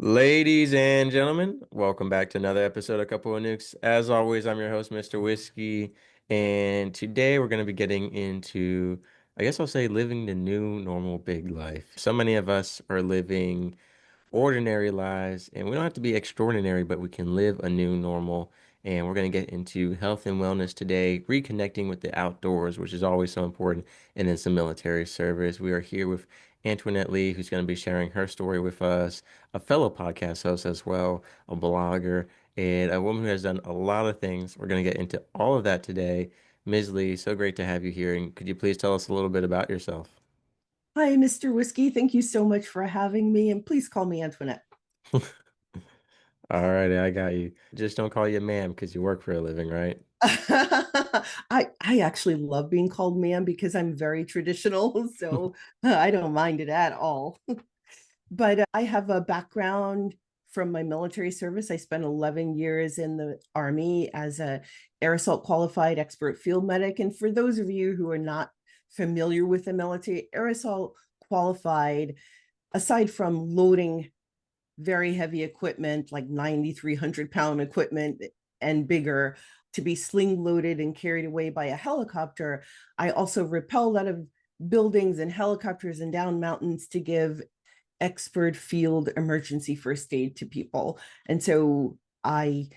Ladies and gentlemen, welcome back to another episode of Couple of Nukes. As always, I'm your host, Mr. Whiskey, and today we're going to be getting into, I guess I'll say, living the new normal big life. So many of us are living ordinary lives, and we don't have to be extraordinary, but we can live a new normal. And we're going to get into health and wellness today, reconnecting with the outdoors, which is always so important, and then some military service. We are here with Antoinette Lee, who's going to be sharing her story with us, a fellow podcast host as well, a blogger, and a woman who has done a lot of things. We're going to get into all of that today. Ms. Lee, so great to have you here. And could you please tell us a little bit about yourself? Hi, Mr. Whiskey. Thank you so much for having me, and please call me Antoinette. All righty, I got you. Just don't call you ma'am because you work for a living, right? I actually love being called ma'am because I'm very traditional, so I don't mind it at all. But I have a background from my military service. I spent 11 years in the Army as a aerosol-qualified expert field medic. And for those of you who are not familiar with the military, aerosol qualified, aside from loading very heavy equipment, like 9,300 pound equipment and bigger, to be sling loaded and carried away by a helicopter. I also rappelled out of buildings and helicopters and down mountains to give expert field emergency first aid to people. And so I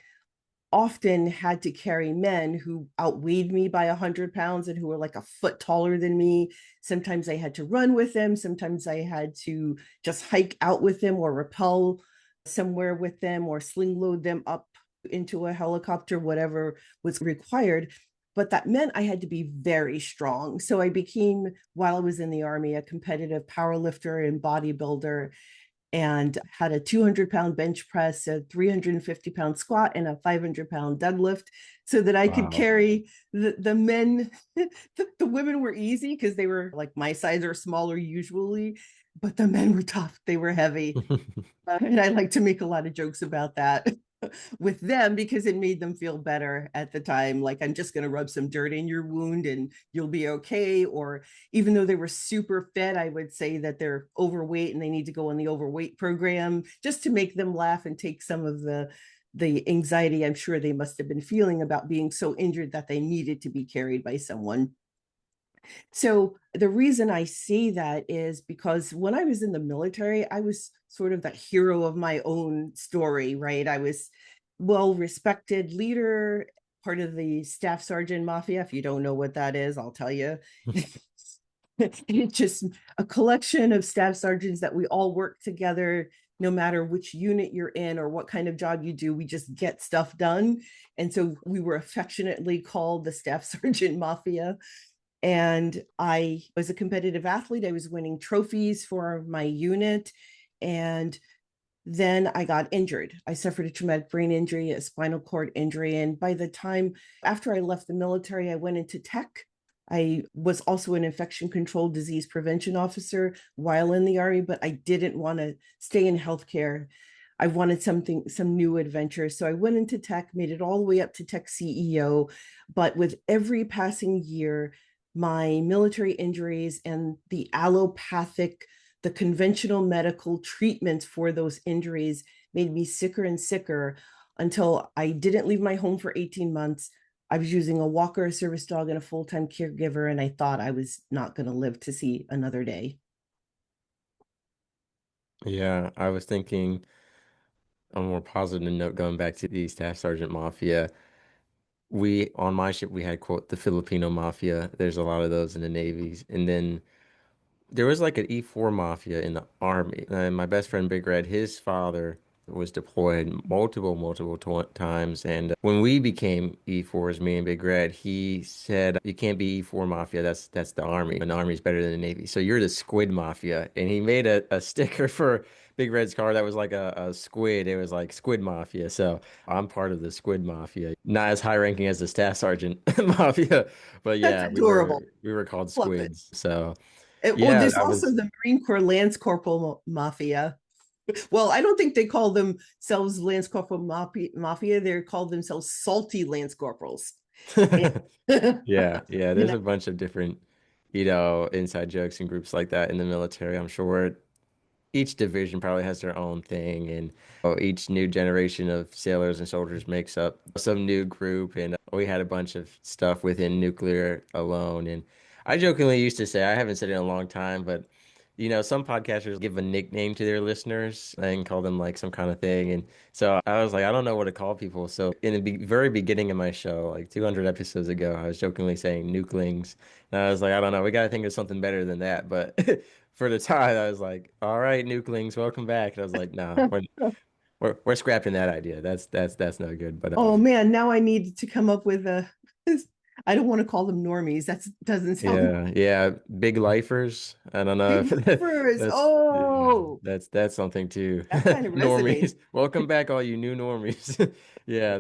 often had to carry men who outweighed me by 100 pounds and who were like a foot taller than me. Sometimes I had to run with them. Sometimes I had to just hike out with them or rappel somewhere with them or sling load them up into a helicopter, whatever was required. But that meant I had to be very strong. So I became, while I was in the Army, a competitive powerlifter and bodybuilder, and had a 200-pound bench press, a 350-pound squat, and a 500-pound deadlift so that I could Wow. carry the men. The women were easy because they were like my size or smaller usually, but the men were tough. They were heavy. And I like to make a lot of jokes about that with them because it made them feel better at the time. Like, I'm just going to rub some dirt in your wound and you'll be okay. Or even though they were super fit, I would say that they're overweight and they need to go on the overweight program just to make them laugh and take some of the anxiety I'm sure they must have been feeling about being so injured that they needed to be carried by someone. So the reason I say that is because when I was in the military, I was sort of the hero of my own story, right? I was well respected leader, part of the staff sergeant mafia. If you don't know what that is, I'll tell you. It's just a collection of staff sergeants that we all work together, no matter which unit you're in or what kind of job you do, we just get stuff done. And so we were affectionately called the staff sergeant mafia. And I was a competitive athlete. I was winning trophies for my unit. And then I got injured. I suffered a traumatic brain injury, a spinal cord injury. And by the time after I left the military, I went into tech. I was also an infection control disease prevention officer while in the Army, but I didn't want to stay in healthcare. I wanted some new adventure. So I went into tech, made it all the way up to tech CEO. But with every passing year, my military injuries and the conventional medical treatments for those injuries made me sicker and sicker until I didn't leave my home for 18 months. I was using a walker, a service dog, and a full time caregiver, and I thought I was not going to live to see another day. Yeah, I was thinking on a more positive note, going back to the Staff Sergeant Mafia. We, on my ship, we had, quote, the Filipino Mafia. There's a lot of those in the navies. And then there was like an E4 mafia in the army. And my best friend Big Red, his father was deployed multiple times. And when we became E4s, me and Big Red, he said, "You can't be E4 mafia. That's the army. And the army's better than the Navy. So you're the squid mafia." And he made a sticker for Big Red's car that was like a squid. It was like squid mafia. So I'm part of the squid mafia. Not as high ranking as the staff sergeant mafia, but That's yeah, adorable. we were called Love it. squids. So. Oh, Yeah, there's I also was. the Marine Corps Lance Corporal Mafia. Well, I don't think they call themselves Lance Corporal Mafia. They call themselves Salty Lance Corporals. And, Yeah, yeah. you There's know, a bunch of different, inside jokes and groups like that in the military. I'm sure each division probably has their own thing, and each new generation of sailors and soldiers makes up some new group. And we had a bunch of stuff within nuclear alone. And I jokingly used to say, I haven't said it in a long time, but some podcasters give a nickname to their listeners and call them like some kind of thing. And so I was like, I don't know what to call people. So in the very beginning of my show, like 200 episodes ago, I was jokingly saying nukelings. And I was like, I don't know, we got to think of something better than that. But for the time, I was like, all right, nukelings, welcome back. And I was like, nah, we're scrapping that idea. That's no good. But Oh man, now I need to come up with a. I don't want to call them normies. That doesn't sound yeah, yeah, big lifers. I don't know big if numbers. that's yeah, Oh, that's something too. that kind of resonates. Normies, welcome back, all you new normies. Yeah,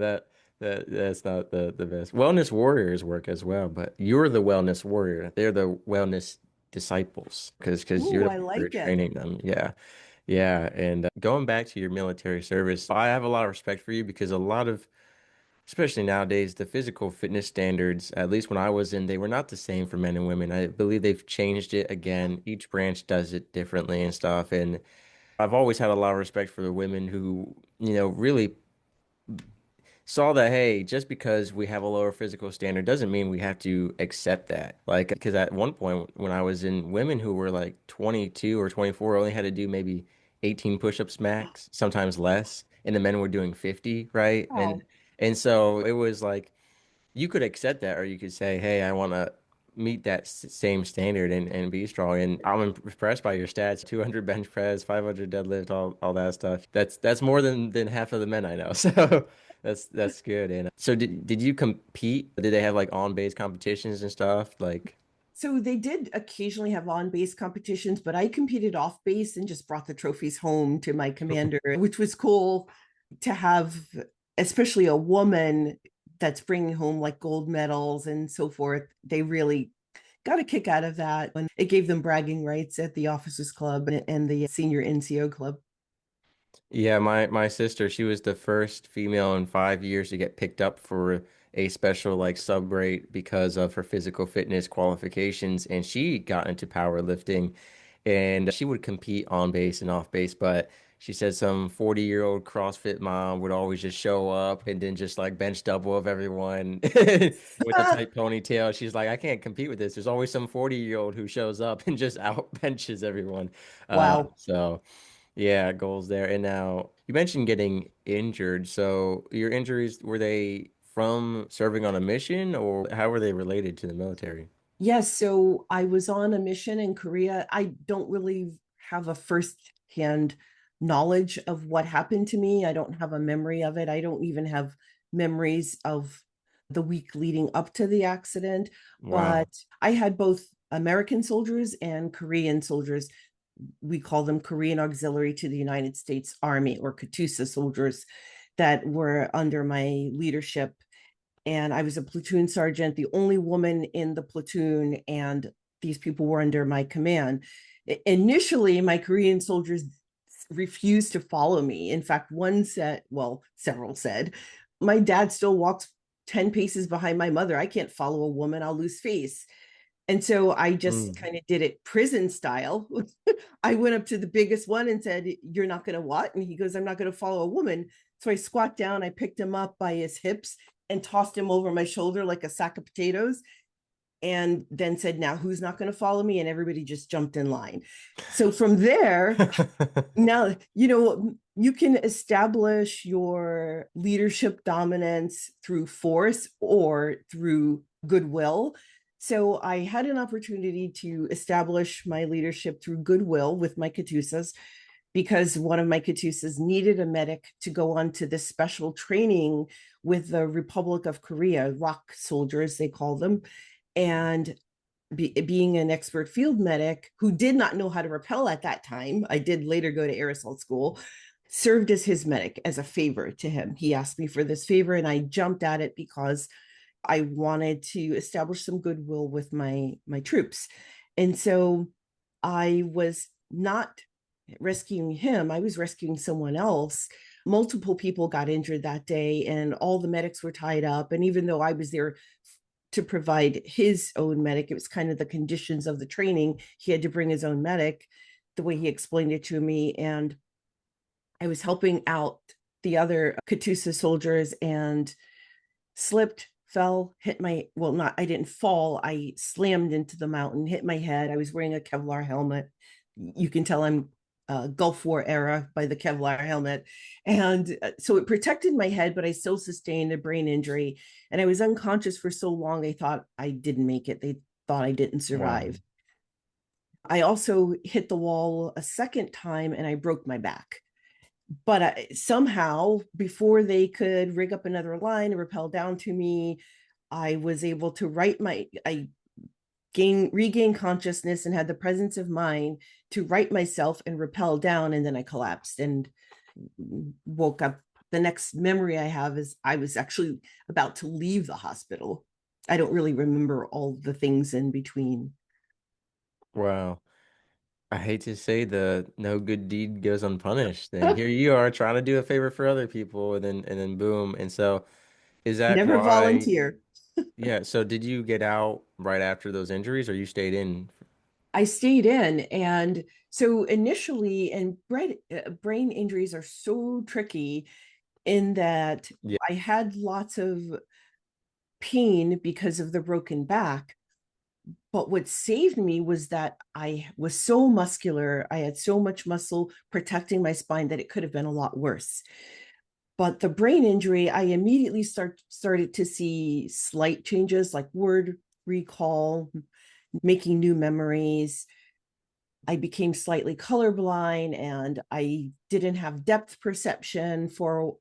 that's not the best. Wellness warriors work as well, but you're the wellness warrior. They're the wellness disciples because you're Ooh, the I one who are like it. training them. Yeah, yeah. And going back to your military service, I have a lot of respect for you because a lot of especially nowadays, the physical fitness standards, at least when I was in, they were not the same for men and women. I believe they've changed it again. Each branch does it differently and stuff. And I've always had a lot of respect for the women who, really saw that, hey, just because we have a lower physical standard doesn't mean we have to accept that. Like, because at one point when I was in, women who were like 22 or 24 only had to do maybe 18 push-ups max, sometimes less, and the men were doing 50, right? And Oh, and so it was like you could accept that, or you could say, "Hey, I want to meet that same standard and be strong." And I'm impressed by your stats: 200 bench press, 500 deadlift, all that stuff. That's more than half of the men I know. So that's good. And so did you compete? Did they have like on-base competitions and stuff? Like, so they did occasionally have on base competitions, but I competed off base and just brought the trophies home to my commander, which was cool to have, especially a woman that's bringing home like gold medals and so forth. They really got a kick out of that. And it gave them bragging rights at the officers club and the senior NCO club. yeah, my sister, she was the first female in 5 years to get picked up for a special like sub rate because of her physical fitness qualifications, and she got into powerlifting, and she would compete on base and off base, but she said some 40-year-old CrossFit mom would always just show up and then just like bench double of everyone with a tight ponytail. She's like, I can't compete with this. There's always some 40-year-old who shows up and just out benches everyone. Wow. So. Yeah, goals there. And now you mentioned getting injured. So your injuries, were they from serving on a mission or how were they related to the military? Yes, so I was on a mission in Korea. I don't really have a first-hand knowledge of what happened to me. I don't have a memory of it. I don't even have memories of the week leading up to the accident. Wow. But I had both American soldiers and Korean soldiers. We call them Korean Auxiliary to the United States Army, or KATUSA soldiers, that were under my leadership, and I was a platoon sergeant, the only woman in the platoon, and these people were under my command. Initially, my Korean soldiers refused to follow me. In fact, one said, well, several said, my dad still walks 10 paces behind my mother. I can't follow a woman, I'll lose face. And so I just Mm. kind of did it prison style. I went up to the biggest one and said, "You're not going to what?" And he goes, "I'm not going to follow a woman." So I squat down, I picked him up by his hips and tossed him over my shoulder like a sack of potatoes. And then said, "Now who's not going to follow me?" And everybody just jumped in line. So from there, now, you can establish your leadership dominance through force or through goodwill. So I had an opportunity to establish my leadership through goodwill with my Katusas, because one of my Katusas needed a medic to go on to this special training with the Republic of Korea, rock soldiers, they call them. And being an expert field medic who did not know how to rappel at that time, I did later go to aerosol school, served as his medic as a favor to him. He asked me for this favor, and I jumped at it because I wanted to establish some goodwill with my troops. And so I was not rescuing him, I was rescuing someone else. Multiple people got injured that day, and all the medics were tied up. And even though I was there to provide his own medic, it was kind of the conditions of the training. He had to bring his own medic. the way he explained it to me. And I was helping out the other Katusa soldiers and slipped, fell, hit my, well, not, I didn't fall. I slammed into the mountain, hit my head. I was wearing a Kevlar helmet. You can tell I'm Gulf War era by the Kevlar helmet. And so it protected my head, but I still sustained a brain injury. And I was unconscious for so long, they thought I didn't make it. They thought I didn't Wow. survive. I also hit the wall a second time and I broke my back. But somehow, before they could rig up another line and rappel down to me, I was able to I regain consciousness and had the presence of mind to right myself and rappel down. And then I collapsed and woke up. The next memory I have is I was actually about to leave the hospital. I don't really remember all the things in between. Wow. I hate to say the no good deed goes unpunished. And here you are trying to do a favor for other people and then boom. And so is that Never why volunteer. yeah, so did you get out right after those injuries or you stayed in? I stayed in. And so initially, and brain injuries are so tricky in that Yeah. I had lots of pain because of the broken back. But what saved me was that I was so muscular. I had so much muscle protecting my spine that it could have been a lot worse. But the brain injury, I immediately started to see slight changes like word recall, making new memories. I became slightly colorblind and I didn't have depth perception for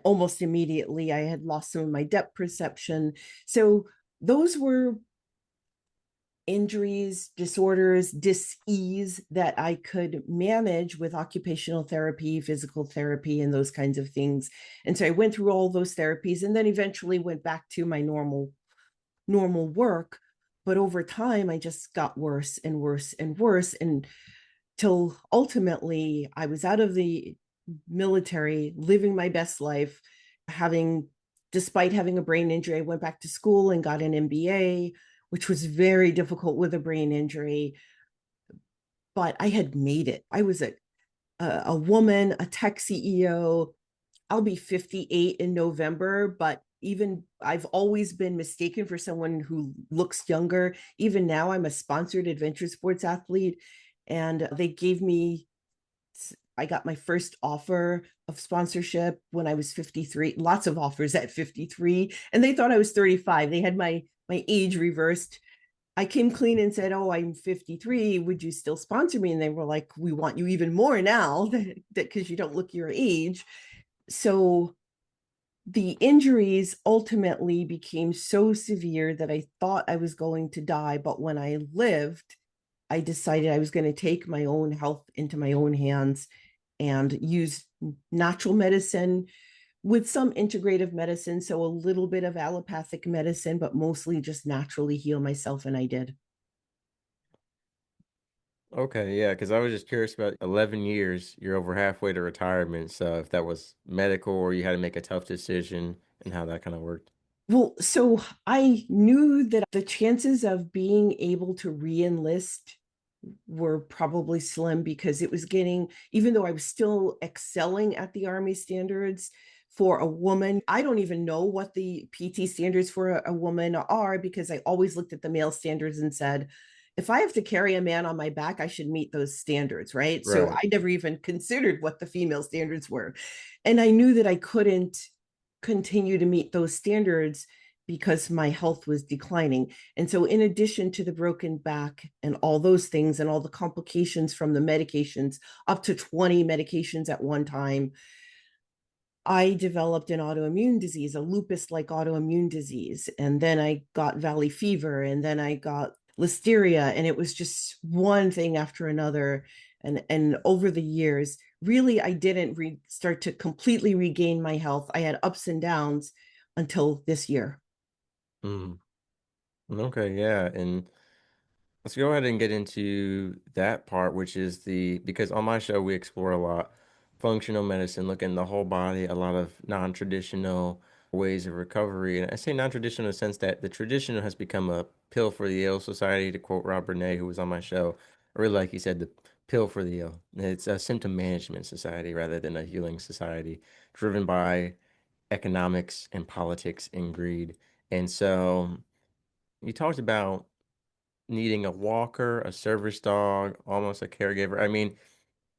almost immediately. I had lost some of my depth perception. So those were injuries, disorders, dis-ease that I could manage with occupational therapy, physical therapy, and those kinds of things. And so I went through all those therapies and then eventually went back to my normal work. But over time, I just got worse and worse and worse. And till ultimately I was out of the military, living my best life, having, despite having a brain injury, I went back to school and got an MBA, which was very difficult with a brain injury. But I had made it. I was a woman, a tech CEO. I'll be 58 in November, but even I've always been mistaken for someone who looks younger. Even now, I'm a sponsored adventure sports athlete, and they gave me, I got my first offer of sponsorship when I was 53, lots of offers at 53, and they thought I was 35. They had my age reversed. I came clean and said, "Oh, I'm 53. Would you still sponsor me?" And they were like, "We want you even more now that because you don't look your age." So the injuries ultimately became so severe that I thought I was going to die. But when I lived, I decided I was going to take my own health into my own hands and use natural medicine with some integrative medicine. So a little bit of allopathic medicine, but mostly just naturally heal myself. And I did. Okay, yeah, because I was just curious about 11 years, you're over halfway to retirement. So if that was medical or you had to make a tough decision and how that kind of worked. Well, so I knew that the chances of being able to re-enlist were probably slim because it was getting, even though I was still excelling at the Army standards for a woman, I don't even know what the PT standards for a woman are because I always looked at the male standards and said, if I have to carry a man on my back, I should meet those standards, right? So Right. I never even considered what the female standards were. And I knew that I couldn't continue to meet those standards because my health was declining. And so, in addition to the broken back and all those things and all the complications from the medications, up to 20 medications at one time, I developed an autoimmune disease, a lupus like autoimmune disease. And then I got valley fever, and then I got listeria. And it was just one thing after another. And over the years, really, I didn't start to completely regain my health. I had ups and downs until this year. Mm. Okay, yeah. And let's go ahead and get into that part, which is because on my show we explore a lot functional medicine, looking at the whole body, a lot of non-traditional ways of recovery. And I say non-traditional in the sense that the traditional has become a pill for the ill society, to quote Rob Bernay, who was on my show. I really like he said the pill for the ill. It's a symptom management society rather than a healing society driven by economics and politics and greed. And so you talked about needing a walker, a service dog, almost a caregiver. I mean,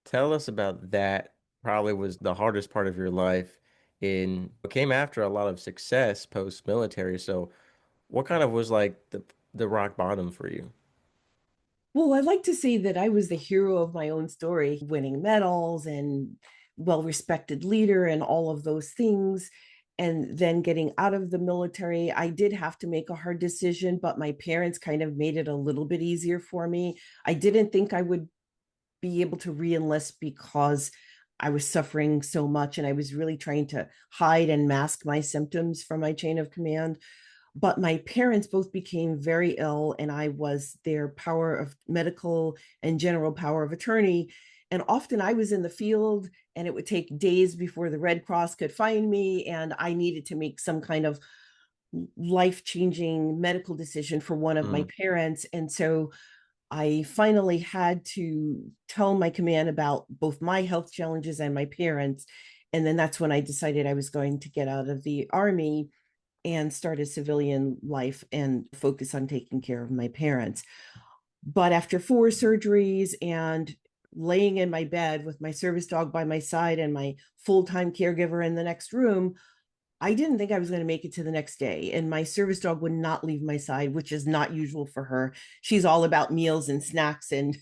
tell us about that. Probably was the hardest part of your life in it came after a lot of success post-military. So what kind of was like the rock bottom for you? Well, I like to say that I was the hero of my own story, winning medals and well-respected leader and all of those things. And then getting out of the military, I did have to make a hard decision, but my parents kind of made it a little bit easier for me. I didn't think I would be able to re-enlist because I was suffering so much and I was really trying to hide and mask my symptoms from my chain of command. But my parents both became very ill, and I was their power of medical and general power of attorney. And often I was in the field, and it would take days before the Red Cross could find me. And I needed to make some kind of life changing medical decision for one of my Mm. parents. And so I finally had to tell my command about both my health challenges and my parents. And then that's when I decided I was going to get out of the army and start a civilian life and focus on taking care of my parents. But after 4 surgeries and laying in my bed with my service dog by my side and my full-time caregiver in the next room, I didn't think I was going to make it to the next day. And my service dog would not leave my side, which is not usual for her. She's all about meals and snacks and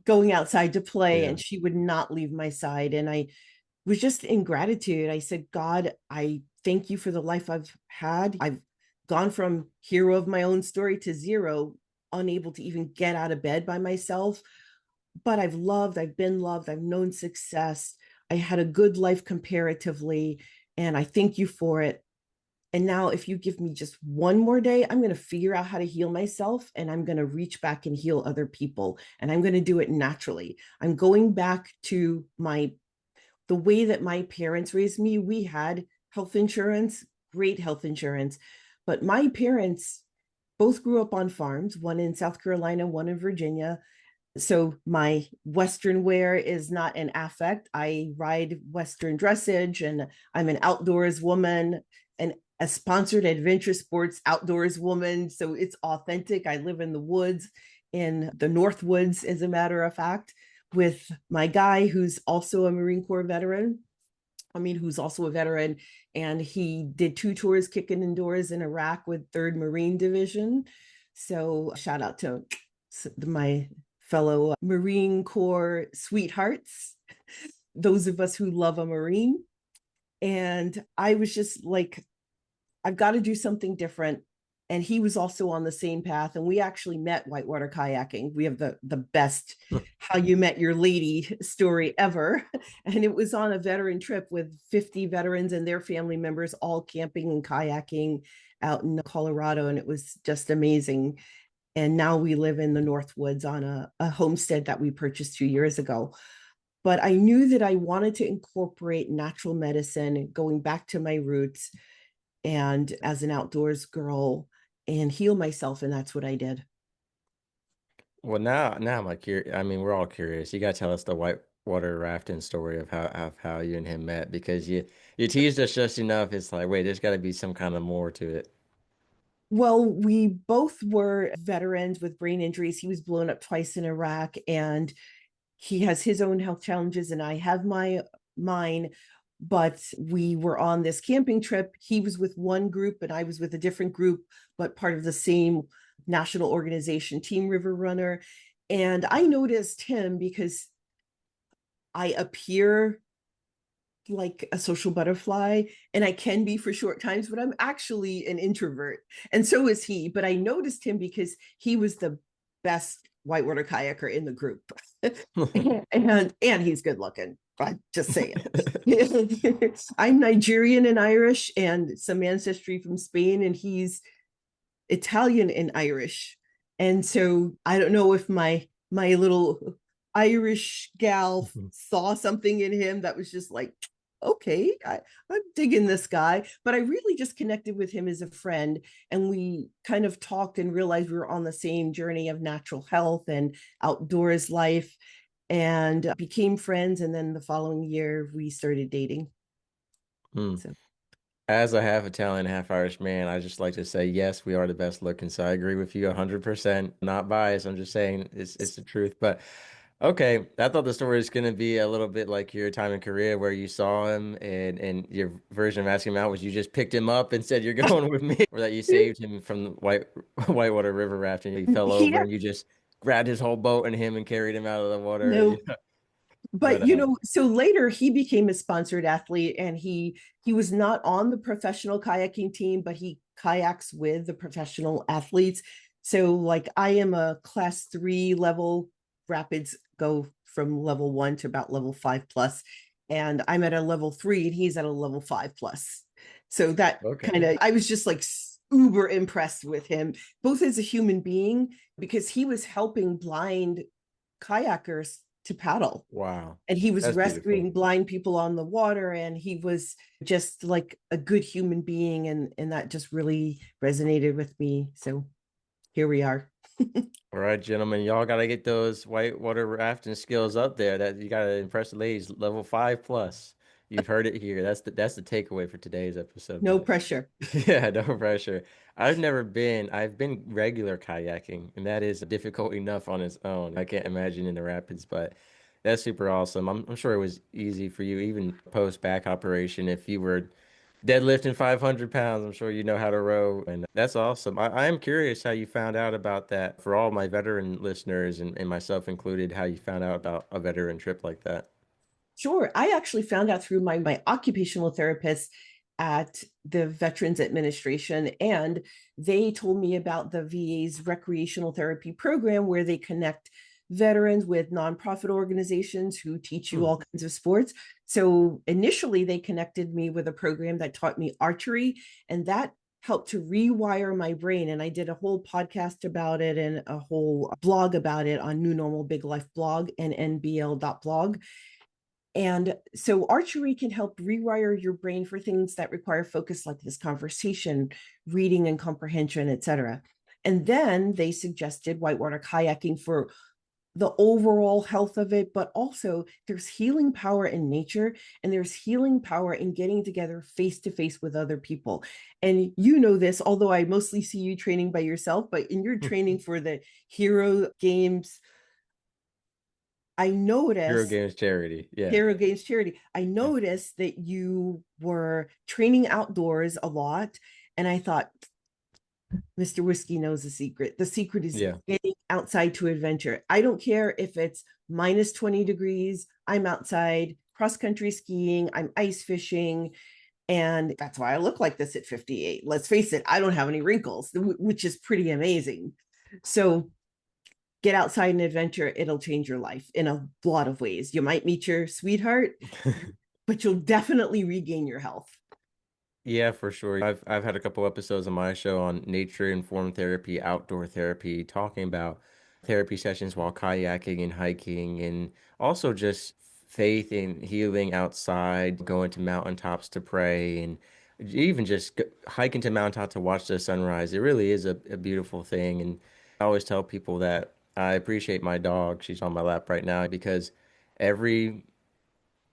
going outside to play, Yeah. and she would not leave my side. And I was just in gratitude. I said, God, I thank you for the life I've had. I've gone from hero of my own story to zero, unable to even get out of bed by myself. But I've loved, I've been loved, I've known success. I had a good life comparatively, and I thank you for it. And now, if you give me just one more day, I'm going to figure out how to heal myself and I'm going to reach back and heal other people. And I'm going to do it naturally. I'm going back to the way that my parents raised me. We had health insurance, great health insurance, but my parents both grew up on farms, one in South Carolina, one in Virginia. So my Western wear is not an affect. I ride Western dressage and I'm an outdoors woman and a sponsored adventure sports outdoors woman. So it's authentic. I live in the woods, in the North Woods, as a matter of fact, with my guy who's also a Marine Corps veteran. I mean, who's also a veteran, and he did 2 tours kicking indoors in Iraq with 3rd Marine Division. So shout out to my fellow Marine Corps sweethearts, those of us who love a Marine. And I was just like, I've got to do something different. And he was also on the same path. And we actually met whitewater kayaking. We have the best how you met your lady story ever. And it was on a veteran trip with 50 veterans and their family members all camping and kayaking out in Colorado. And it was just amazing. And now we live in the North Woods on a homestead that we purchased 2 years ago. But I knew that I wanted to incorporate natural medicine, going back to my roots and as an outdoors girl and heal myself. And that's what I did. Well, now I'm like curious. I mean, we're all curious. You got to tell us the whitewater rafting story of how you and him met because you teased us just enough. It's like, wait, there's got to be some kind of more to it. Well, we both were veterans with brain injuries. He was blown up twice in Iraq, and he has his own health challenges, and I have mine. But we were on this camping trip. He was with one group, and I was with a different group, but part of the same national organization, Team River Runner. And I noticed him because I appear like a social butterfly, and I can be for short times, but I'm actually an introvert, and so is he. But I noticed him because he was the best whitewater kayaker in the group. And he's good looking. I'm just saying. I'm Nigerian and Irish and some ancestry from Spain, and he's Italian and Irish. And so I don't know if my little Irish gal saw something in him that was just like, okay, I'm digging this guy. But I really just connected with him as a friend. And we kind of talked and realized we were on the same journey of natural health and outdoors life. and became friends. And then the following year, we started dating. Hmm. So, As a half Italian, half Irish man, I just like to say, yes, we are the best looking. So I agree with you 100%. Not biased. I'm just saying it's the truth. But okay, I thought the story was gonna be a little bit like your time in Korea where you saw him and your version of asking him out was you just picked him up and said you're going with me, or that you saved him from the Whitewater River rafting. He fell over yeah, and you just grabbed his whole boat and him and carried him out of the water. no, Yeah. but But so later he became a sponsored athlete, and he was not on the professional kayaking team, but he kayaks with the professional athletes. So like I am a class 3 level, rapids go from level 1 to about level 5 plus, and I'm at a level 3 and he's at a level 5 plus. So that kind okay. of, I was just like uber impressed with him, both as a human being, because he was helping blind kayakers to paddle, Wow. and he was That's beautiful. rescuing blind people on the water, and he was just like a good human being, and that just really resonated with me. So here we are. All right, gentlemen, y'all gotta get those whitewater rafting skills up there. That you gotta impress the ladies. Level 5 plus. You've heard it here. That's the takeaway for today's episode. No But pressure. yeah, no pressure. I've never been. I've been regular kayaking, and that is difficult enough on its own. I can't imagine in the rapids, but that's super awesome. I'm sure it was easy for you, even post back operation, if you were deadlifting 500 pounds. I'm sure you know how to row, and that's awesome. I am curious how you found out about that for all my veteran listeners and myself included, how you found out about a veteran trip like that. Sure. I actually found out through my occupational therapist at the Veterans Administration, and they told me about the VA's recreational therapy program where they connect veterans with nonprofit organizations who teach you Hmm. all kinds of sports. So initially, they connected me with a program that taught me archery, and that helped to rewire my brain. And I did a whole podcast about it and a whole blog about it on New Normal Big Life blog and nbl.blog. And so archery can help rewire your brain for things that require focus, like this conversation, reading and comprehension, etc. And then they suggested whitewater kayaking for the overall health of it, but also there's healing power in nature, and there's healing power in getting together face to face with other people. And you know this, although I mostly see you training by yourself, but in your training for the Hero Games, I Hero noticed Games charity. Yeah. Hero Games charity, I Yeah. noticed that you were training outdoors a lot. And I thought, Mr. Whiskey knows the secret. The secret is Yeah. getting outside to adventure. I don't care if it's minus 20 degrees, I'm outside cross country skiing, I'm ice fishing. And that's why I look like this at 58. Let's face it, I don't have any wrinkles, which is pretty amazing. So get outside and adventure. It'll change your life in a lot of ways. You might meet your sweetheart, but you'll definitely regain your health. Yeah, for sure. I've had a couple episodes on my show on nature informed therapy, outdoor therapy, talking about therapy sessions while kayaking and hiking, and also just faith and healing outside, going to mountaintops to pray, and even just hiking to mountaintop to watch the sunrise. It really is a beautiful thing. And I always tell people that I appreciate my dog. She's on my lap right now because every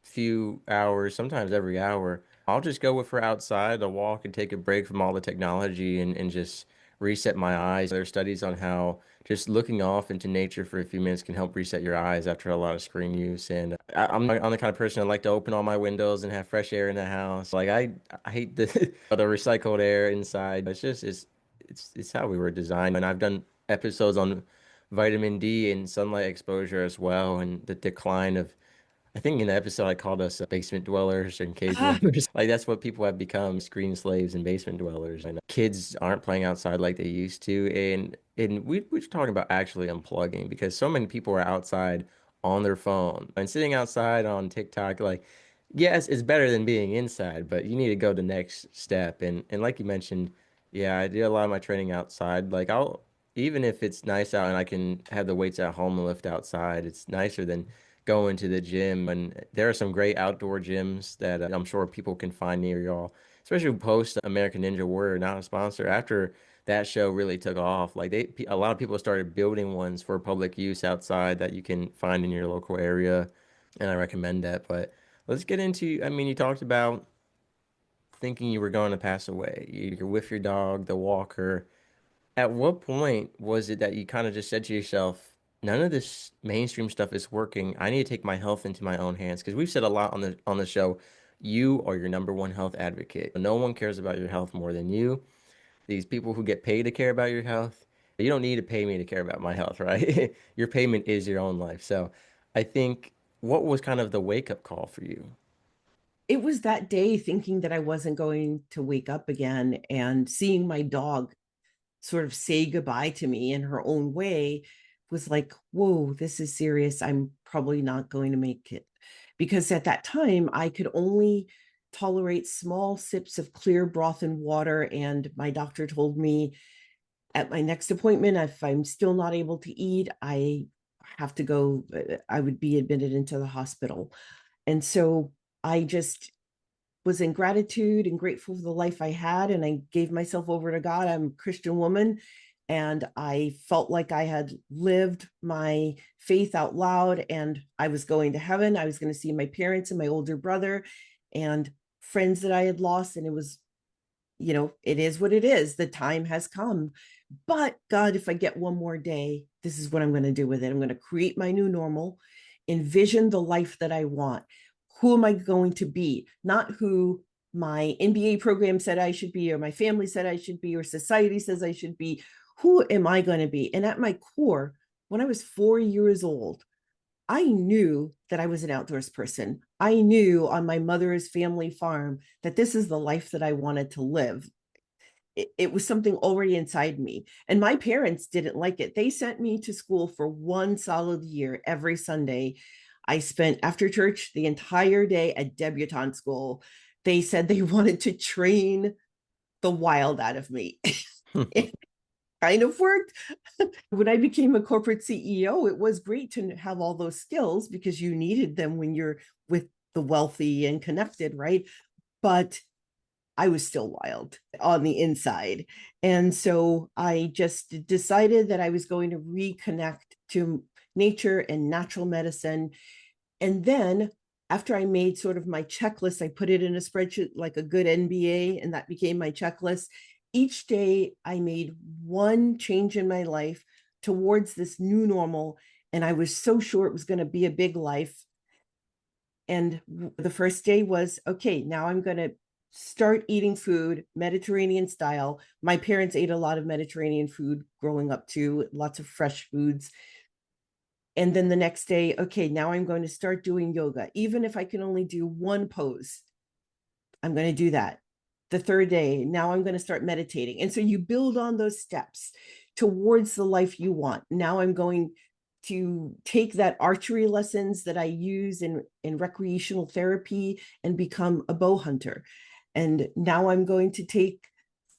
few hours, sometimes every hour, I'll just go with her outside, a walk, and take a break from all the technology and just reset my eyes. There are studies on how just looking off into nature for a few minutes can help reset your eyes after a lot of screen use. And I'm the kind of person I like to open all my windows and have fresh air in the house. Like I hate the the recycled air inside. It's how we were designed. And I've done episodes on vitamin D and sunlight exposure as well, and the decline of I think in the episode I called us basement dwellers and cave Ah, dwellers. Like that's what people have become, screen slaves and basement dwellers. And kids aren't playing outside like they used to. And we're talking about actually unplugging because so many people are outside on their phone and sitting outside on TikTok. Like, yes, it's better than being inside, but you need to go the next step. And like you mentioned, yeah, I do a lot of my training outside. Like I'll even if it's nice out and I can have the weights at home and lift outside, it's nicer than going to the gym. And there are some great outdoor gyms that I'm sure people can find near y'all, especially post American Ninja Warrior, not a sponsor. After that show really took off. Like a lot of people started building ones for public use outside that you can find in your local area, and I recommend that. But let's get into, I mean, you talked about thinking you were going to pass away. You're with your dog, the walker. At what point was it that you kind of just said to yourself, none of this mainstream stuff is working. I need to take my health into my own hands? Because we've said a lot on the show, you are your number one health advocate. No one cares about your health more than you. These people who get paid to care about your health, you don't need to pay me to care about my health, right? Your payment is your own life. So I think what was kind of the wake up call for you? It was that day thinking that I wasn't going to wake up again and seeing my dog sort of say goodbye to me in her own way was like, whoa, this is serious. I'm probably not going to make it. Because at that time, I could only tolerate small sips of clear broth and water. And my doctor told me at my next appointment, if I'm still not able to eat, I have to go, I would be admitted into the hospital. And so I just was in gratitude and grateful for the life I had. And I gave myself over to God. I'm a Christian woman. And I felt like I had lived my faith out loud and I was going to heaven. I was going to see my parents and my older brother and friends that I had lost. And it was, it is what it is. The time has come. But God, if I get one more day, this is what I'm going to do with it. I'm going to create my new normal, envision the life that I want. Who am I going to be? Not who my NBA program said I should be, or my family said I should be, or society says I should be. Who am I going to be? And at my core, when I was 4 years old, I knew that I was an outdoors person. I knew on my mother's family farm that this is the life that I wanted to live. It was something already inside me. And my parents didn't like it. They sent me to school for one solid year every Sunday. I spent after church the entire day at debutante school. They said they wanted to train the wild out of me. It kind of worked. When I became a corporate CEO, it was great to have all those skills because you needed them when you're with the wealthy and connected, right? But I was still wild on the inside. And so I just decided that I was going to reconnect to nature and natural medicine. And then after I made sort of my checklist, I put it in a spreadsheet like a good NBA, and that became my checklist. Each day I made one change in my life towards this new normal. And I was so sure it was going to be a big life. And the first day was, okay, now I'm going to start eating food Mediterranean style. My parents ate a lot of Mediterranean food growing up too, lots of fresh foods. And then the next day, okay, now I'm going to start doing yoga. Even if I can only do one pose, I'm going to do that. The third day, now I'm going to start meditating. And so you build on those steps towards the life you want. Now I'm going to take that archery lessons that I use in recreational therapy and become a bow hunter. And now I'm going to take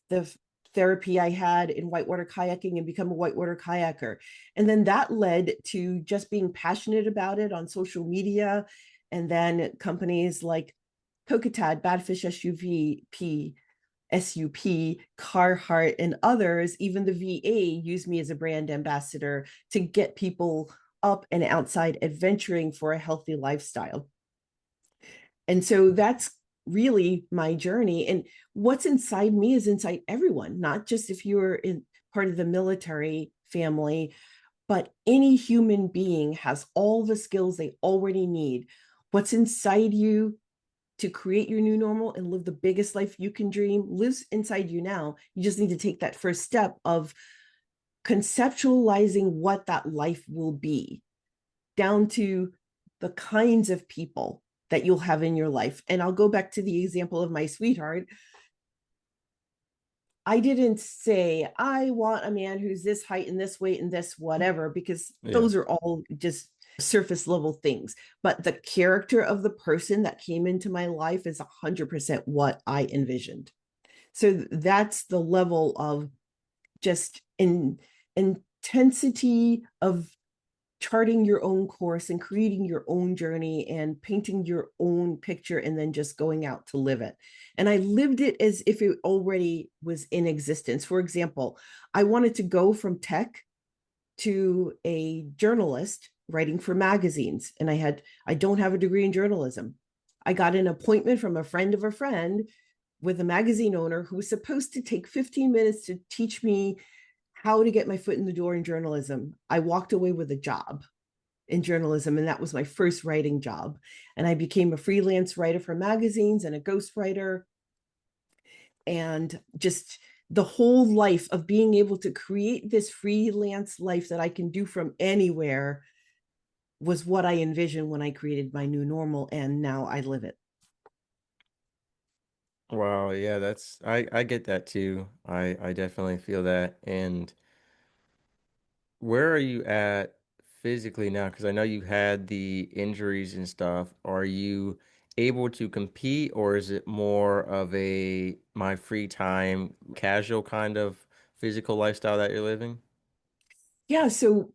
the therapy I had in whitewater kayaking and become a whitewater kayaker. And then that led to just being passionate about it on social media. And then companies like Kokatad, Badfish SUV, SUP, Carhartt, and others, even the VA used me as a brand ambassador to get people up and outside adventuring for a healthy lifestyle. And so that's really my journey. And what's inside me is inside everyone, not just if you're in part of the military family, but any human being has all the skills they already need. What's inside you to create your new normal and live the biggest life you can dream lives inside you now. You just need to take that first step of conceptualizing what that life will be, down to the kinds of people that you'll have in your life. And I'll go back to the example of my sweetheart. I didn't say, I want a man who's this height and this weight and this whatever, because Yeah. those are all just surface level things. But the character of the person that came into my life is 100% what I envisioned. So that's the level of just intensity of charting your own course and creating your own journey and painting your own picture and then just going out to live it. And I lived it as if it already was in existence. For example, I wanted to go from tech to a journalist writing for magazines, and I don't have a degree in journalism. I got an appointment from a friend of a friend with a magazine owner who was supposed to take 15 minutes to teach me how to get my foot in the door in journalism. I walked away with a job in journalism, and that was my first writing job. And I became a freelance writer for magazines and a ghostwriter, and just the whole life of being able to create this freelance life that I can do from anywhere was what I envisioned when I created my new normal, and now I live it. Wow, yeah, that's I get that too. I definitely feel that. And where are you at physically now? Because I know you had the injuries and stuff. Are you able to compete, or is it more of a my free time, casual kind of physical lifestyle that you're living? Yeah, so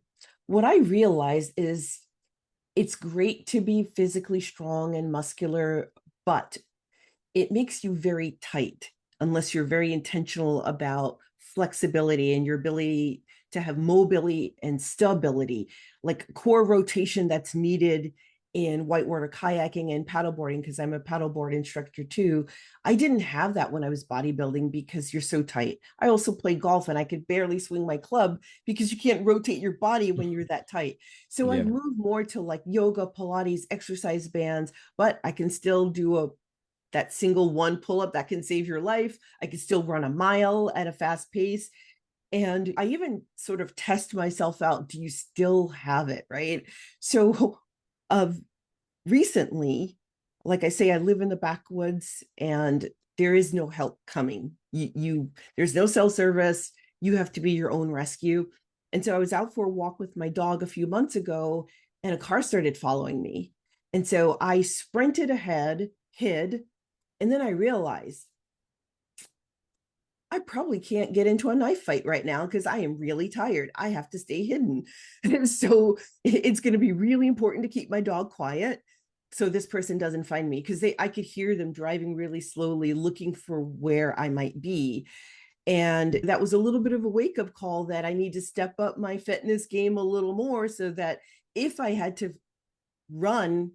what I realized is it's great to be physically strong and muscular, but it makes you very tight unless you're very intentional about flexibility and your ability to have mobility and stability, like core rotation that's needed in whitewater kayaking and paddleboarding, because I'm a paddleboard instructor too. I didn't have that when I was bodybuilding because you're so tight. I also played golf and I could barely swing my club because you can't rotate your body when you're that tight. So I've Yeah. moved more to like yoga, Pilates, exercise bands, but I can still do a that single one pull up that can save your life. I can still run a mile at a fast pace. And I even sort of test myself out. Do you still have it? Right. So, of recently, like I say, I live in the backwoods and there is no help coming. There's no cell service. You have to be your own rescue. And so I was out for a walk with my dog a few months ago and a car started following me. And so I sprinted ahead, hid, and then I realized I probably can't get into a knife fight right now because I am really tired. I have to stay hidden. And so it's going to be really important to keep my dog quiet so this person doesn't find me, because I could hear them driving really slowly looking for where I might be. And that was a little bit of a wake up call that I need to step up my fitness game a little more so that if I had to run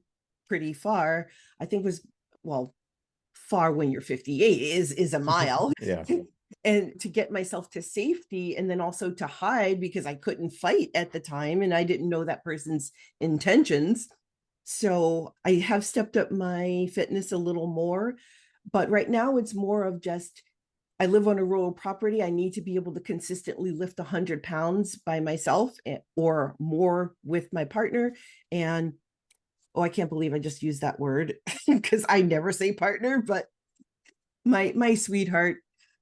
pretty far, I think was, well, far when you're 58 is a mile. Yeah. And to get myself to safety and then also to hide because I couldn't fight at the time and I didn't know that person's intentions. So I have stepped up my fitness a little more, but right now it's more of just I live on a rural property. I need to be able to consistently lift 100 pounds by myself or more with my partner. And oh, I can't believe I just used that word because I never say partner, but my sweetheart.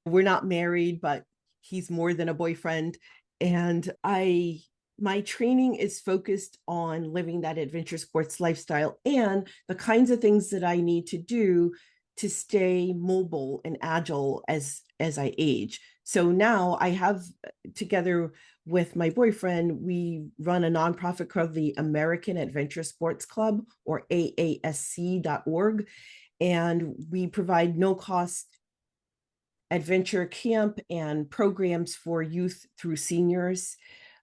We're not married, but he's more than a boyfriend. And my training is focused on living that adventure sports lifestyle and the kinds of things that I need to do to stay mobile and agile as I age. So now I have, together with my boyfriend, we run a nonprofit called the American Adventure Sports Club, or aasc.org, and we provide no cost adventure camp and programs for youth through seniors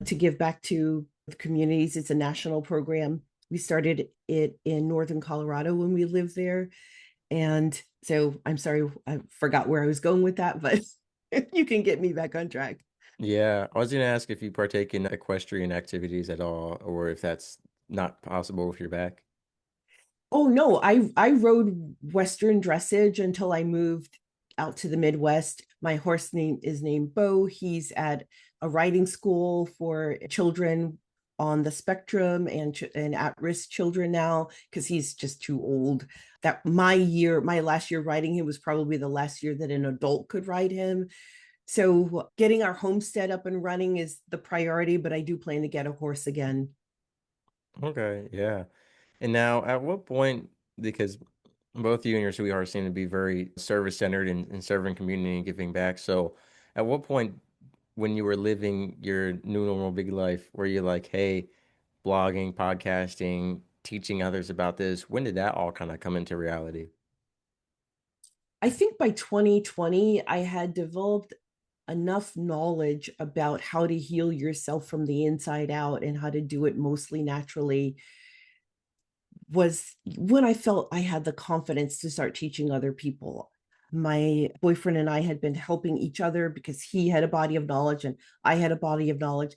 to give back to the communities. It's a national program. We started it in northern Colorado when we lived there. And so I'm sorry, I forgot where I was going with that, but you can get me back on track. Yeah. I was gonna ask if you partake in equestrian activities at all, or if that's not possible with your back. Oh no, I rode Western dressage until I moved out to the Midwest. My horse name is named Bo. He's at a riding school for children on the spectrum and at-risk children now because he's just too old. That my last year riding him was probably the last year that an adult could ride him. So getting our homestead up and running is the priority, but I do plan to get a horse again. Okay, yeah. And now, at what point, because both you and your sweetheart seem to be very service centered and serving community and giving back. So, at what point, when you were living your new normal big life, were you like, hey, blogging, podcasting, teaching others about this? When did that all kind of come into reality? I think by 2020, I had developed enough knowledge about how to heal yourself from the inside out and how to do it mostly naturally was when I felt I had the confidence to start teaching other people. My boyfriend and I had been helping each other because he had a body of knowledge and I had a body of knowledge.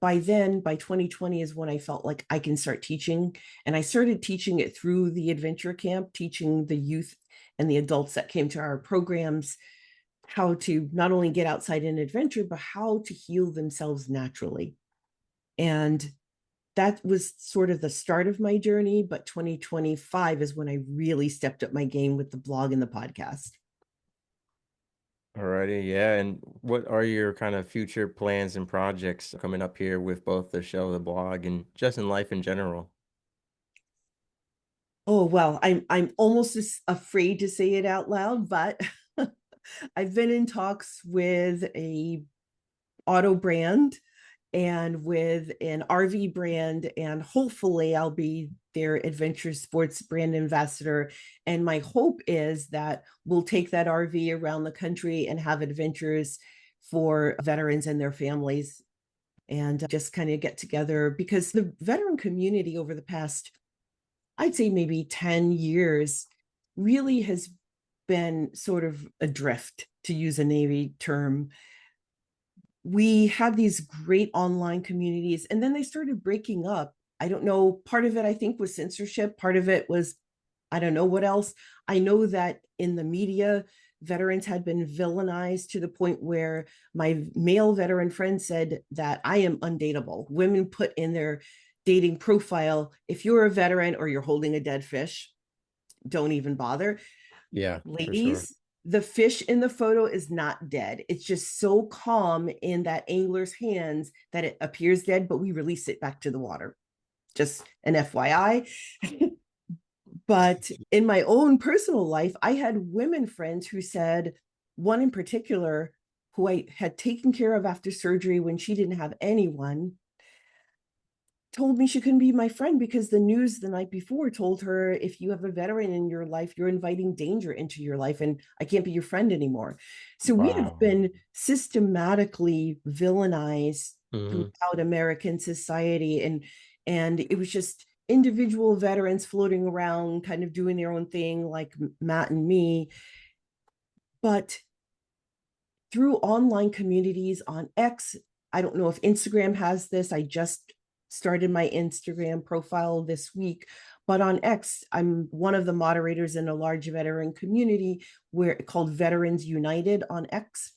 By then, by 2020 is when I felt like I can start teaching. And I started teaching it through the adventure camp, teaching the youth and the adults that came to our programs how to not only get outside and adventure, but how to heal themselves naturally. And that was sort of the start of my journey. But 2025 is when I really stepped up my game with the blog and the podcast. Alrighty, yeah. And what are your kind of future plans and projects coming up here with both the show, the blog, and just in life in general? Oh well, I'm almost afraid to say it out loud, but I've been in talks with a auto brand and with an RV brand, and hopefully I'll be their adventure sports brand ambassador. And my hope is that we'll take that RV around the country and have adventures for veterans and their families and just kind of get together because the veteran community over the past, I'd say maybe 10 years, really has been sort of adrift, to use a Navy term. We had these great online communities and then they started breaking up. I don't know, part of it I think was censorship, part of it was I don't know what else. I know that in the media veterans had been villainized to the point where my male veteran friend said that I am undateable. Women put in their dating profile, if you're a veteran or you're holding a dead fish, don't even bother. Yeah, for sure. Ladies, the fish in the photo is not dead. It's just so calm in that angler's hands that it appears dead, but we release it back to the water. Just an FYI. But in my own personal life, I had women friends who said, one in particular, who I had taken care of after surgery when she didn't have anyone, told me she couldn't be my friend because the news the night before told her if you have a veteran in your life, you're inviting danger into your life and I can't be your friend anymore. So we have Wow. been systematically villainized Hmm. throughout American society, and it was just individual veterans floating around kind of doing their own thing like Matt and me. But through online communities on X. I don't know if Instagram has this. I just started my Instagram profile this week, but on X, I'm one of the moderators in a large veteran community where called Veterans United on X.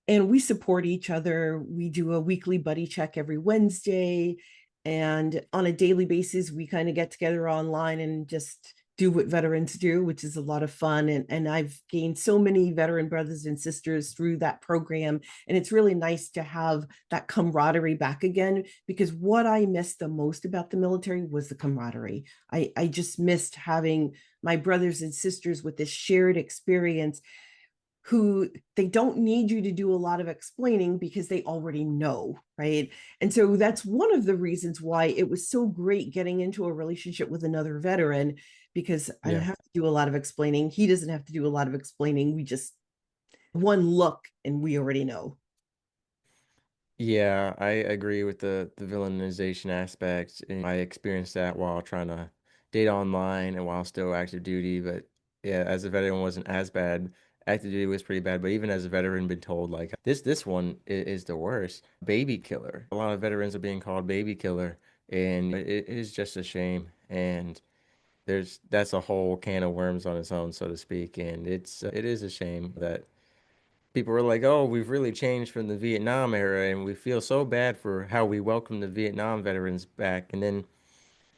And we support each other. We do a weekly buddy check every Wednesday. And on a daily basis, we kind of get together online and just do what veterans do, which is a lot of fun. And I've gained so many veteran brothers and sisters through that program. And it's really nice to have that camaraderie back again, because what I missed the most about the military was the camaraderie. I just missed having my brothers and sisters with this shared experience who they don't need you to do a lot of explaining because they already know, right? And so that's one of the reasons why it was so great getting into a relationship with another veteran, because I don't Yeah. have to do a lot of explaining. He doesn't have to do a lot of explaining. We just one look and we already know. Yeah, I agree with the villainization aspect. And I experienced that while trying to date online and while still active duty. But yeah, as a veteran wasn't as bad. Active duty was pretty bad, but even as a veteran, been told like this one is the worst. Baby killer. A lot of veterans are being called baby killer, and it is just a shame. And that's a whole can of worms on its own, so to speak. And it is a shame that people were like, "Oh, we've really changed from the Vietnam era, and we feel so bad for how we welcome the Vietnam veterans back." And then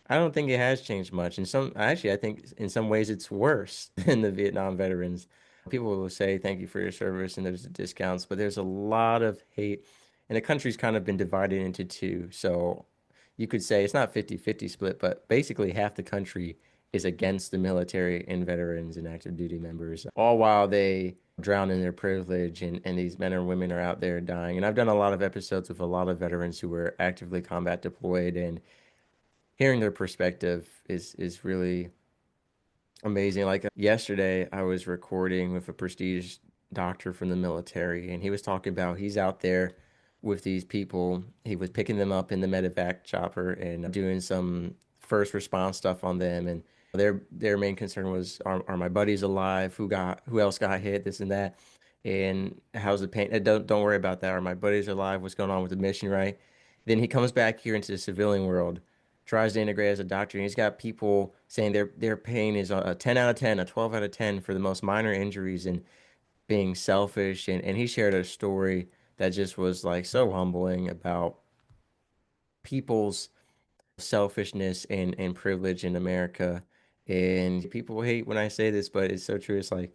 I don't think it has changed much. I think in some ways it's worse than the Vietnam veterans. People will say thank you for your service and there's discounts, but there's a lot of hate, and the country's kind of been divided into two. So you could say it's not 50-50 split, but basically half the country is against the military and veterans and active duty members, all while they drown in their privilege and these men and women are out there dying. And I've done a lot of episodes with a lot of veterans who were actively combat deployed, and hearing their perspective is really amazing. Like yesterday, I was recording with a prestige doctor from the military, and he was talking about he's out there with these people. He was picking them up in the medevac chopper and doing some first response stuff on them. And their main concern was, are my buddies alive? Who else got hit? This and that. And how's the pain? Don't worry about that. Are my buddies alive? What's going on with the mission, right? Then he comes back here into the civilian world, tries to integrate as a doctor, and he's got people saying their pain is a 10 out of 10, a 12 out of 10 for the most minor injuries and being selfish. And he shared a story that just was like so humbling about people's selfishness and privilege in America. And people hate when I say this, but it's so true. It's like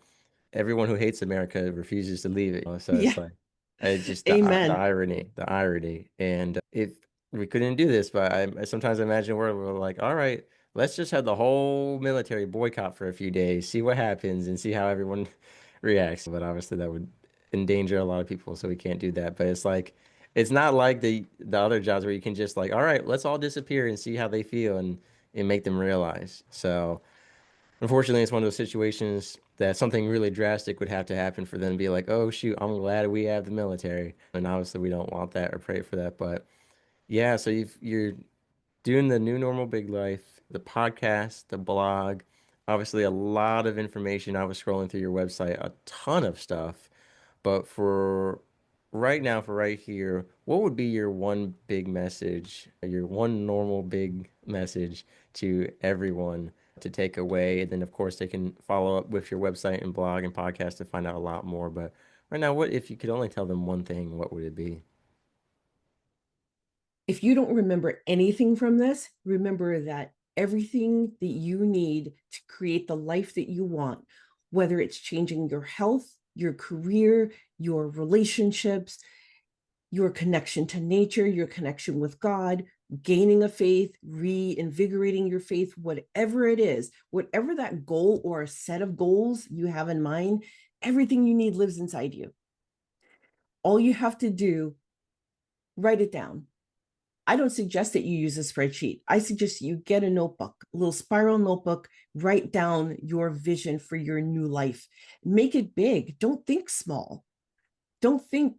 everyone who hates America refuses to leave it. So it's Yeah. like it's just the Amen. irony, the irony. And if we couldn't do this, but I sometimes imagine we're like, all right, let's just have the whole military boycott for a few days, see what happens, and see how everyone reacts. But obviously, that would endanger a lot of people, so we can't do that. But it's like it's not like the other jobs where you can just like, all right, let's all disappear and see how they feel and make them realize. So. Unfortunately, it's one of those situations that something really drastic would have to happen for them to be like, oh, shoot, I'm glad we have the military. And obviously, we don't want that or pray for that. But yeah, so you're doing the new normal big life, the podcast, the blog, obviously, a lot of information. I was scrolling through your website, a ton of stuff. But for right now, for right here, what would be your one big message, your one normal big message to everyone to take away? And then, of course, they can follow up with your website and blog and podcast to find out a lot more. But right now, what if you could only tell them one thing, what would it be? If you don't remember anything from this, remember that everything that you need to create the life that you want, whether it's changing your health, your career, your relationships, your connection to nature, your connection with God, gaining a faith, reinvigorating your faith, whatever it is, whatever that goal or a set of goals you have in mind, everything you need lives inside you. All you have to do, write it down. I don't suggest that you use a spreadsheet. I suggest you get a notebook, a little spiral notebook, write down your vision for your new life. Make it big. Don't think small. Don't think,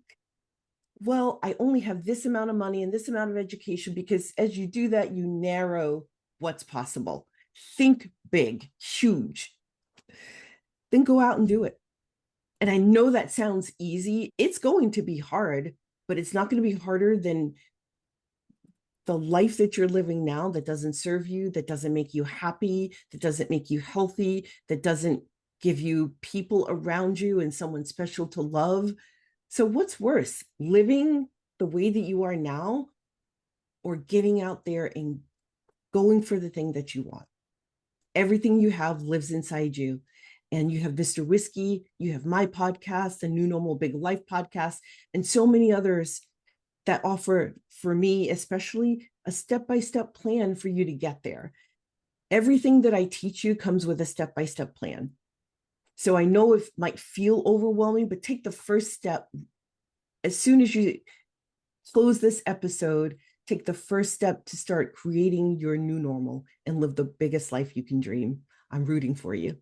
well, I only have this amount of money and this amount of education, because as you do that, you narrow what's possible. Think big, huge. Then go out and do it. And I know that sounds easy. It's going to be hard, but it's not going to be harder than the life that you're living now that doesn't serve you, that doesn't make you happy, that doesn't make you healthy, that doesn't give you people around you and someone special to love. So, what's worse, living the way that you are now or getting out there and going for the thing that you want? Everything you have lives inside you. And you have Mr. Whiskey, you have my podcast, the New Normal Big Life podcast, and so many others that offer, for me especially, a step-by-step plan for you to get there. Everything that I teach you comes with a step-by-step plan. So I know it might feel overwhelming, but take the first step. As soon as you close this episode, take the first step to start creating your new normal and live the biggest life you can dream. I'm rooting for you.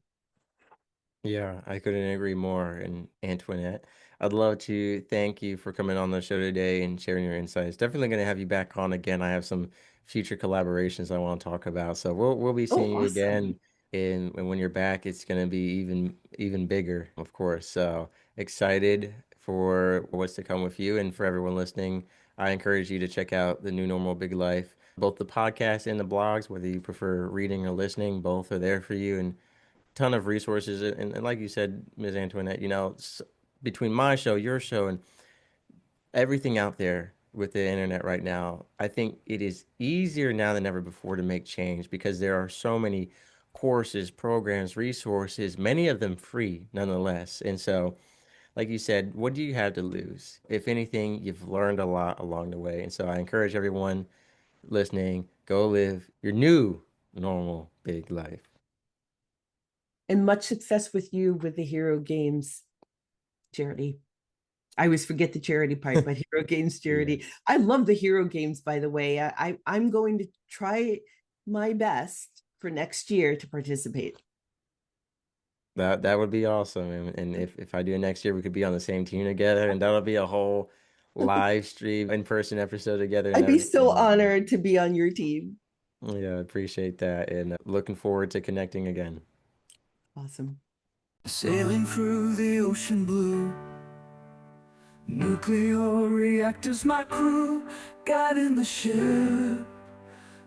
Yeah, I couldn't agree more. And Antoinette, I'd love to thank you for coming on the show today and sharing your insights. Definitely going to have you back on again. I have some future collaborations I want to talk about. So we'll be Oh, seeing you awesome. again. And when you're back, it's going to be even bigger, of course. So excited for what's to come with you and for everyone listening. I encourage you to check out the New Normal Big Life, both the podcast and the blogs, whether you prefer reading or listening, both are there for you. And ton of resources and like you said, Ms. Antoinette, between my show, your show, and everything out there with the internet right now, I think it is easier now than ever before to make change because there are so many courses, programs, resources, many of them free nonetheless. And so, like you said, what do you have to lose? If anything, you've learned a lot along the way. And so I encourage everyone listening, go live your new normal big life. And much success with you with the Hero Games charity. I always forget the charity part, but Hero Games Yeah. charity. I love the Hero Games, by the way. I'm going to try. my best for next year to participate. That would be awesome. And if I do it next year, we could be on the same team together, and that'll be a whole live stream in-person episode together, and I'd be that'd be so amazing. honored to be on your team. Yeah, I appreciate that, and looking forward to connecting again. Awesome. Sailing through the ocean blue, nuclear reactors my crew, guiding the ship,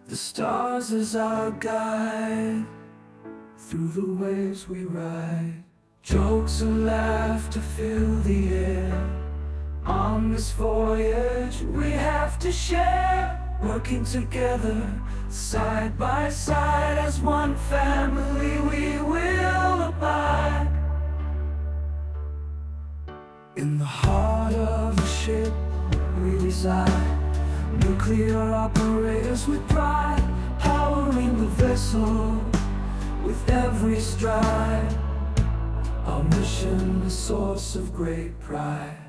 the stars as our guide, through the waves we ride, jokes and laughter fill the air. On this voyage we have to share, working together, side by side, as one family we will abide. In the heart of the ship we reside, nuclear operators with pride, powering the vessel with every stride. Our mission, a source of great pride.